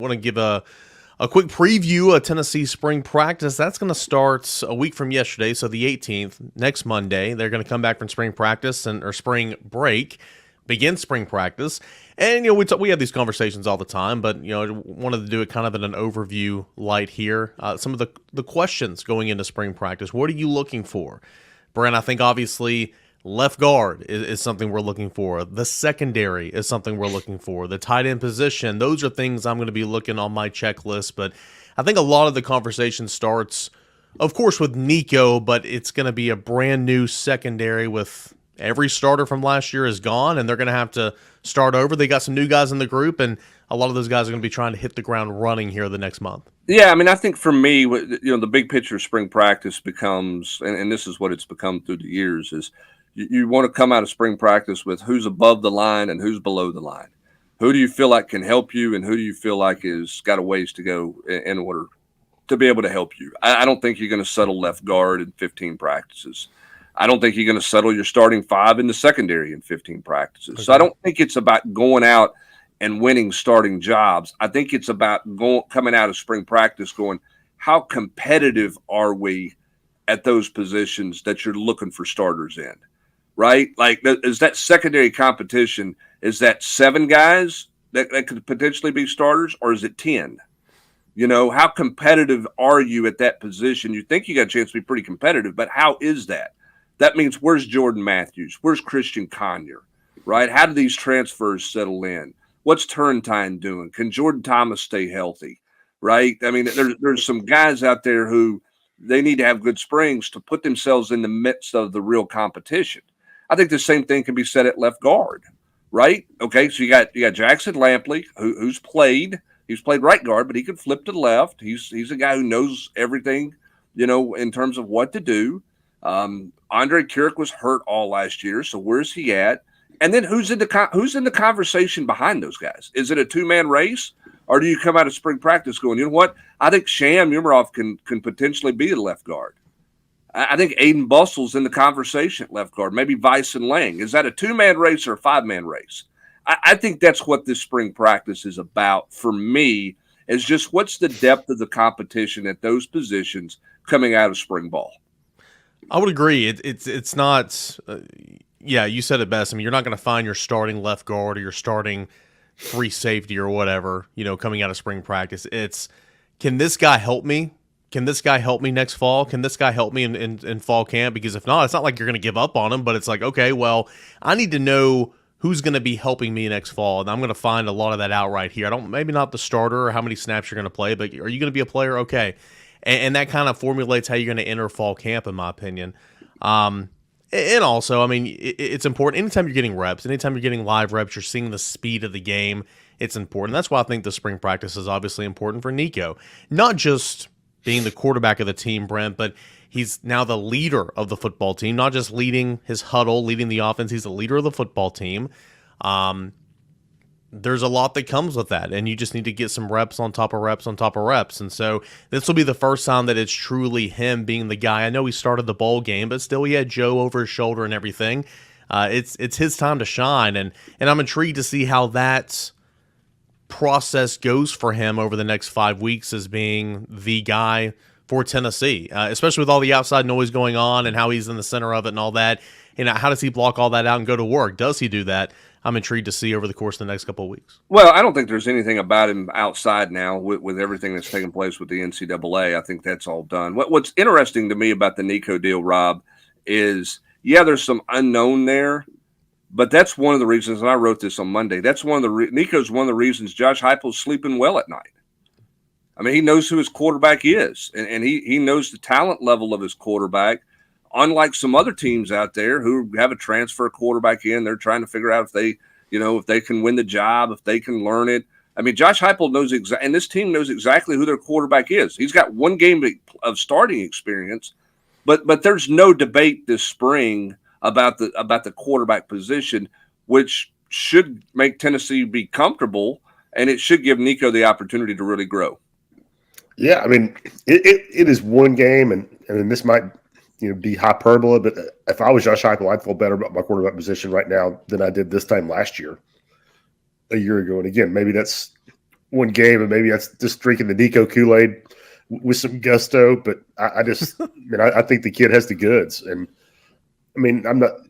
Want to give a quick preview of Tennessee spring practice. That's going to start a week from yesterday, so the 18th, next Monday. They're going to come back from spring practice or spring break, begin spring practice. And, we have these conversations all the time, but, wanted to do it kind of in an overview light here. Some of the questions going into spring practice. What are you looking for? Brent, I think obviously left guard is something we're looking for. The secondary is something we're looking for. The tight end position, those are things I'm going to be looking on my checklist. But I think a lot of the conversation starts, of course, with Nico, but it's going to be a brand new secondary with every starter from last year is gone, and they're going to have to start over. They got some new guys in the group, and a lot of those guys are going to be trying to hit the ground running here the next month. Yeah, I mean, I think for me, the big picture of spring practice becomes, and this is what it's become through the years, is you want to come out of spring practice with who's above the line and who's below the line. Who do you feel like can help you, and who do you feel like is got a ways to go in order to be able to help you? I don't think you're going to settle left guard in 15 practices. I don't think you're going to settle your starting five in the secondary in 15 practices. Okay. So I don't think it's about going out and winning starting jobs. I think it's about coming out of spring practice going, how competitive are we at those positions that you're looking for starters in, right? Like, is that secondary competition, is that 7 guys that could potentially be starters, or is it 10? How competitive are you at that position? You think you got a chance to be pretty competitive, but how is that? That means where's Jordan Matthews? Where's Christian Conyer, right? How do these transfers settle in? What's Turrentine doing? Can Jordan Thomas stay healthy, right? I mean, there's some guys out there who they need to have good springs to put themselves in the midst of the real competition. I think the same thing can be said at left guard, right? Okay, so you got Jackson Lampley, who's played. He's played right guard, but he could flip to left. He's a guy who knows everything, in terms of what to do. Andre Keurig was hurt all last year, so where's he at? And then who's in the conversation behind those guys? Is it a 2-man race, or do you come out of spring practice going, you know what? I think Sham Umarov can potentially be the left guard. I think Aiden Bustle's in the conversation at left guard. Maybe Vice and Lang. Is that a 2-man race or a 5-man race? I think that's what this spring practice is about for me. Is just what's the depth of the competition at those positions coming out of spring ball. I would agree. It's not. Yeah, you said it best. I mean, you're not going to find your starting left guard or your starting free safety or whatever, coming out of spring practice. It's, can this guy help me? Can this guy help me next fall? Can this guy help me in fall camp? Because if not, it's not like you're going to give up on him, but it's like, okay, well, I need to know who's going to be helping me next fall, and I'm going to find a lot of that out right here. Maybe not the starter or how many snaps you're going to play, but are you going to be a player? Okay. And that kind of formulates how you're going to enter fall camp, in my opinion. And also, I mean, it's important. Anytime you're getting reps, anytime you're getting live reps, you're seeing the speed of the game. It's important. That's why I think the spring practice is obviously important for Nico. Not just being the quarterback of the team, Brent, but he's now the leader of the football team, not just leading his huddle, leading the offense. He's the leader of the football team. There's a lot that comes with that, and you just need to get some reps on top of reps on top of reps. And so this will be the first time that it's truly him being the guy. I know he started the bowl game, but still he had Joe over his shoulder and everything. It's his time to shine, and I'm intrigued to see how that process goes for him over the next 5 weeks as being the guy for Tennessee, especially with all the outside noise going on and how he's in the center of it and all that. How does he block all that out and go to work? Does he do that? I'm intrigued to see over the course of the next couple of weeks. Well, I don't think there's anything about him outside now with everything that's taking place with the NCAA. I think that's all done. What's interesting to me about the Nico deal, Rob, is, yeah, there's some unknown there, but that's one of the reasons, and I wrote this on Monday, that's Nico's one of the reasons Josh Heupel's sleeping well at night. I mean, he knows who his quarterback is, and he knows the talent level of his quarterback. Unlike some other teams out there who have a transfer quarterback in, they're trying to figure out if they can win the job, if they can learn it. I mean, Josh Heupel knows and this team knows exactly who their quarterback is. He's got one game of starting experience, but there's no debate this spring about the quarterback position, which should make Tennessee be comfortable, and it should give Nico the opportunity to really grow. Yeah, I mean, it is one game, and this might be hyperbole, but if I was Josh Heupel, I'd feel better about my quarterback position right now than I did this time last year, a year ago. And again, maybe that's one game, and maybe that's just drinking the Nico Kool-Aid with some gusto. But I just, I think the kid has the goods. And I mean,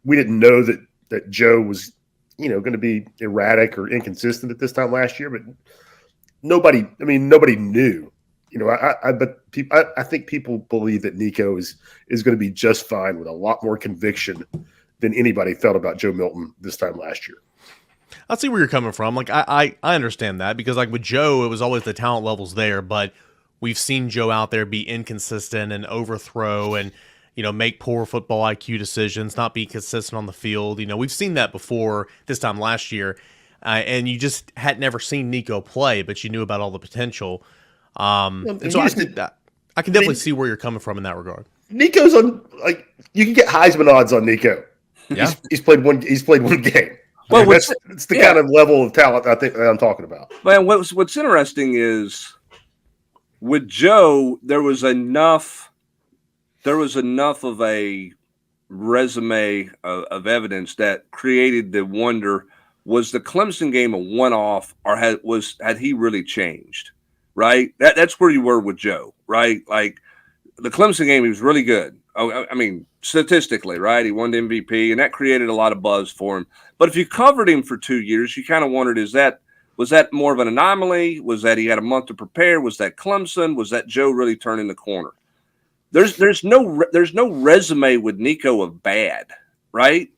we didn't know that Joe was, going to be erratic or inconsistent at this time last year, but nobody knew. I think people believe that Nico is going to be just fine with a lot more conviction than anybody felt about Joe Milton this time last year. I see where you're coming from. Like I understand that, because like with Joe, it was always the talent levels there, but we've seen Joe out there be inconsistent and overthrow and, make poor football IQ decisions, not be consistent on the field. We've seen that before this time last year, and you just had never seen Nico play, but you knew about all the potential. And so I can definitely see where you're coming from in that regard. Nico's on, like, you can get Heisman odds on Nico. Yeah, he's played one game. Well, it's the kind of level of talent I think that I'm talking about. Man, what's interesting is with Joe, there was enough of a resume of evidence that created the wonder: was the Clemson game a one-off, or had he really changed? Right, that's where you were with Joe. Right, like the Clemson game, he was really good. I mean, statistically, right, he won the MVP, and that created a lot of buzz for him. But if you covered him for 2 years, you kind of wondered: was that more of an anomaly? Was that he had a month to prepare? Was that Clemson? Was that Joe really turning the corner? There's no resume with Nico of bad, right?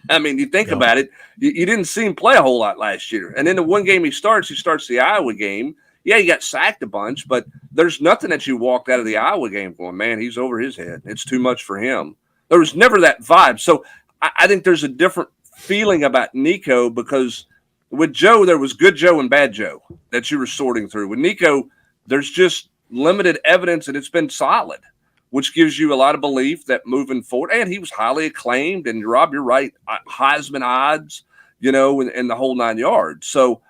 I mean, you think about it, you didn't see him play a whole lot last year. And then the one game he starts the Iowa game. Yeah, he got sacked a bunch, but there's nothing that you walked out of the Iowa game going, man, he's over his head. It's too much for him. There was never that vibe. So I think there's a different feeling about Nico, because with Joe, there was good Joe and bad Joe that you were sorting through. With Nico, there's just limited evidence, and it's been solid, which gives you a lot of belief that moving forward, and he was highly acclaimed, and Rob, you're right, Heisman odds, and the whole 9 yards. So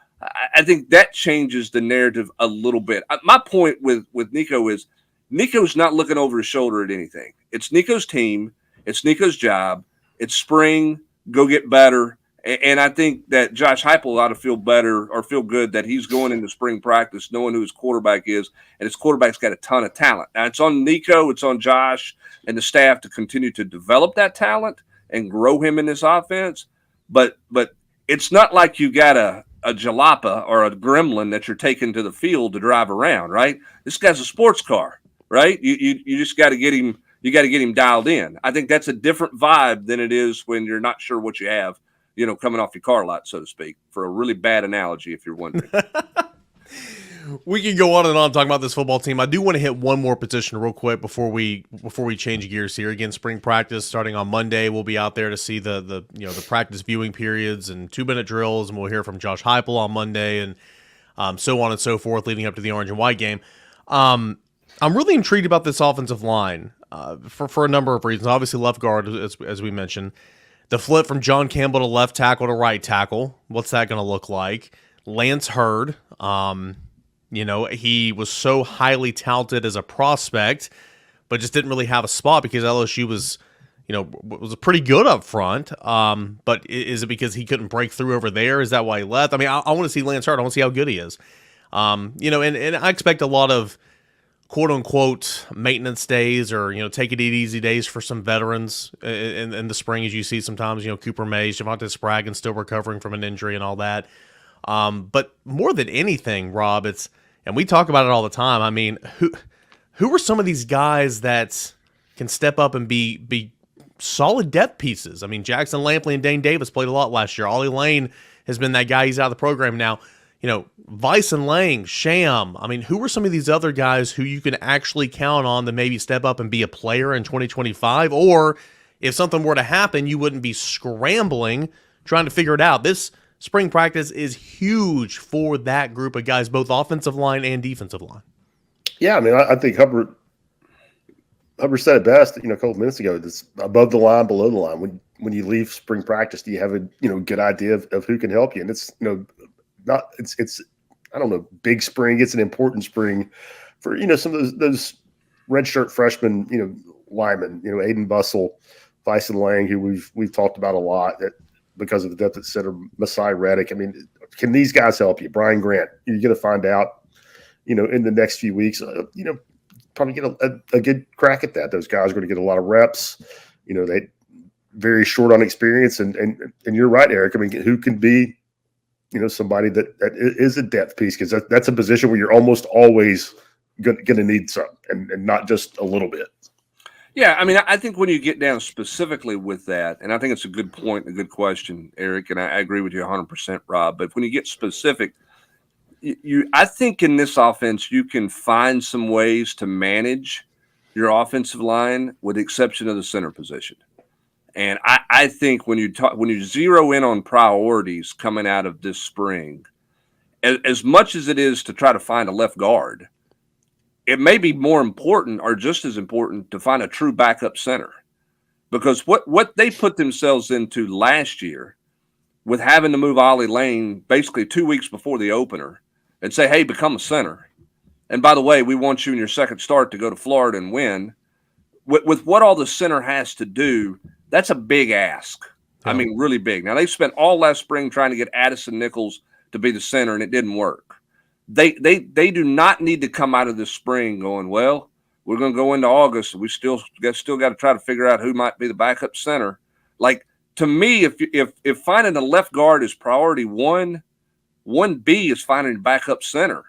I think that changes the narrative a little bit. My point with Nico is Nico's not looking over his shoulder at anything. It's Nico's team. It's Nico's job. It's spring. Go get better. And I think that Josh Heupel ought to feel better, or feel good, that he's going into spring practice knowing who his quarterback is, and his quarterback's got a ton of talent. Now, it's on Nico, it's on Josh and the staff to continue to develop that talent and grow him in this offense. But it's not like you got a jalapa or a gremlin that you're taking to the field to drive around, right? This guy's a sports car, right? You just got to get him. You got to get him dialed in. I think that's a different vibe than it is when you're not sure what you have, coming off your car lot, so to speak, for a really bad analogy, if you're wondering. We can go on and on talking about this football team. I do want to hit one more position real quick before we change gears here. Again, spring practice starting on Monday. We'll be out there to see the practice viewing periods and 2-minute drills, and we'll hear from Josh Heupel on Monday, and so on and so forth, leading up to the orange and white game. I'm really intrigued about this offensive line for a number of reasons. Obviously, left guard, as we mentioned. The flip from John Campbell to left tackle to right tackle. What's that going to look like? Lance Hurd. He was so highly touted as a prospect, but just didn't really have a spot because LSU was pretty good up front. But is it because he couldn't break through over there? Is that why he left? I mean, I want to see Lance Hurd. I want to see how good he is. And I expect a lot of quote unquote maintenance days, or take it easy days for some veterans in the spring, as you see sometimes. Cooper Mays, Javonte Spraggin still recovering from an injury and all that. But more than anything, Rob, and we talk about it all the time. I mean, who are some of these guys that can step up and be solid depth pieces? I mean, Jackson Lampley and Dane Davis played a lot last year. Ollie Lane has been that guy. He's out of the program now. Vice and Lang, Sham. I mean, who are some of these other guys who you can actually count on to maybe step up and be a player in 2025? Or if something were to happen, you wouldn't be scrambling trying to figure it out. This spring practice is huge for that group of guys, both offensive line and defensive line. Yeah, I mean, I think Hubbard said it best, a couple of minutes ago. It's above the line, below the line. When you leave spring practice, do you have a good idea of who can help you? And it's it's I don't know, big spring. It's an important spring for some of those redshirt freshmen, linemen, Aiden Bussell, Vice and Lang, who we've talked about a lot. That because of the depth at center. Masai Reddick. I mean, can these guys help you? Brian Grant, you're going to find out, in the next few weeks, probably get a good crack at that. Those guys are going to get a lot of reps. They very short on experience. And you're right, Eric. I mean, who can be, somebody that is a depth piece, because that's a position where you're almost always going to need some, and not just a little bit. Yeah, I mean, I think when you get down specifically with that, and I think it's a good point, a good question, Eric, and I agree with you 100%, Rob. But when you get specific, I think in this offense you can find some ways to manage your offensive line, with the exception of the center position. And I think when you zero in on priorities coming out of this spring, as much as it is to try to find a left guard, it may be more important, or just as important, to find a true backup center. Because what they put themselves into last year with having to move Ollie Lane basically 2 weeks before the opener and say, hey, become a center. And by the way, we want you in your second start to go to Florida and win. With what all the center has to do, that's a big ask. I mean, really big. Now, they spent all last spring trying to get Addison Nichols to be the center, and it didn't work. They do not need to come out of this spring going, well, we're going to go into August, and we still got to try to figure out who might be the backup center. Like, to me, if finding a left guard is priority one, 1B is finding a backup center,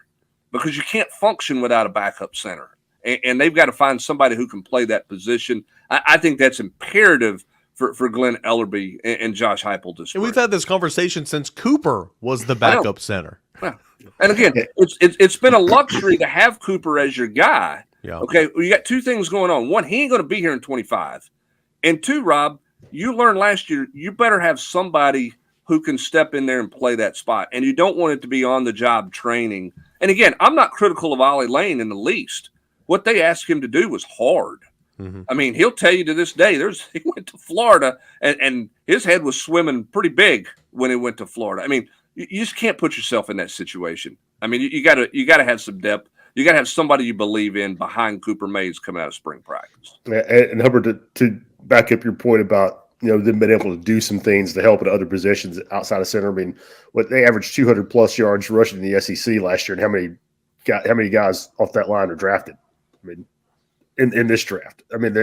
because you can't function without a backup center. And they've got to find somebody who can play that position. I think that's imperative for Glenn Ellerbe and Josh Heupel this spring. And we've had this conversation since Cooper was the backup center. Yeah. And again, it's been a luxury to have Cooper as your guy. Yeah. Okay, well, you got two things going on. One, he ain't going to be here in 25. And two, Rob, you learned last year, you better have somebody who can step in there and play that spot. And you don't want it to be on-the-job training. And again, I'm not critical of Ollie Lane in the least. What they asked him to do was hard. Mm-hmm. I mean, he'll tell you to this day, he went to Florida and his head was swimming pretty big when he went to Florida. I mean, you just can't put yourself in that situation. I mean, you gotta have some depth. You gotta have somebody you believe in behind Cooper Mays coming out of spring practice. Yeah, and Hubbard, to back up your point about them being able to do some things to help at other positions outside of center. I mean, what they averaged 200 plus yards rushing in the SEC last year, and how many guys off that line are drafted? I mean, in this draft, I mean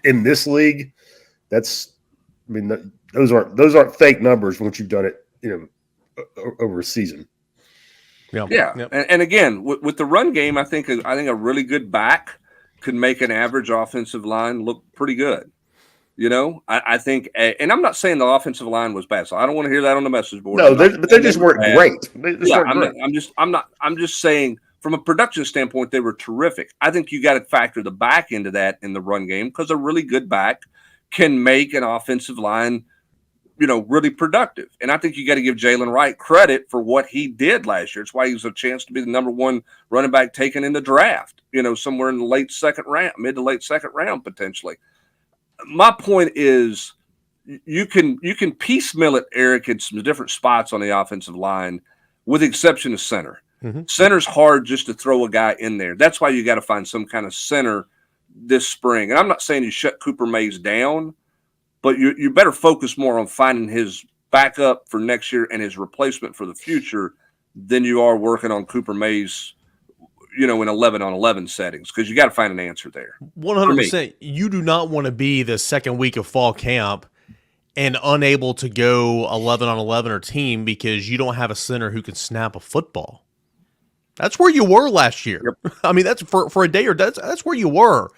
in this league, that's, I mean, those aren't fake numbers once you've done it, over a season. Yeah. Yep. And again, with the run game, I think a really good back could make an average offensive line look pretty good. I think, and I'm not saying the offensive line was bad, so I don't want to hear that on the message board. No, but they just weren't great. I'm just saying, from a production standpoint, they were terrific. I think you got to factor the back into that in the run game, because a really good back can make an offensive line, really productive. And I think you got to give Jalen Wright credit for what he did last year. It's why he was a chance to be the number one running back taken in the draft, somewhere in the late second round, mid to late second round, potentially. My point is, you can piecemeal it, Eric, in some different spots on the offensive line, with the exception of center. Mm-hmm. Center's hard just to throw a guy in there. That's why you got to find some kind of center this spring. And I'm not saying you shut Cooper Mays down, but you better focus more on finding his backup for next year and his replacement for the future than you are working on Cooper Mays, in 11-on-11 settings, because you got to find an answer there. 100%. You do not want to be the second week of fall camp and unable to go 11-on-11 or team because you don't have a center who can snap a football. That's where you were last year. Yep. I mean, that's for a day, or that's where you were.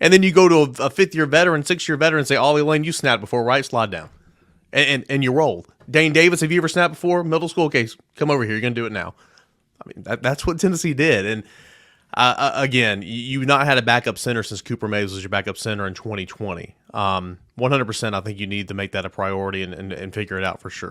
And then you go to a fifth-year veteran, sixth-year veteran, and say, Ollie Lane, you snapped before, right? Slide down. And you rolled. Dane Davis, have you ever snapped before? Middle school? Okay, come over here. You're going to do it now. I mean, that's what Tennessee did. And again, you've not had a backup center since Cooper Mays was your backup center in 2020. 100%, I think you need to make that a priority and figure it out for sure.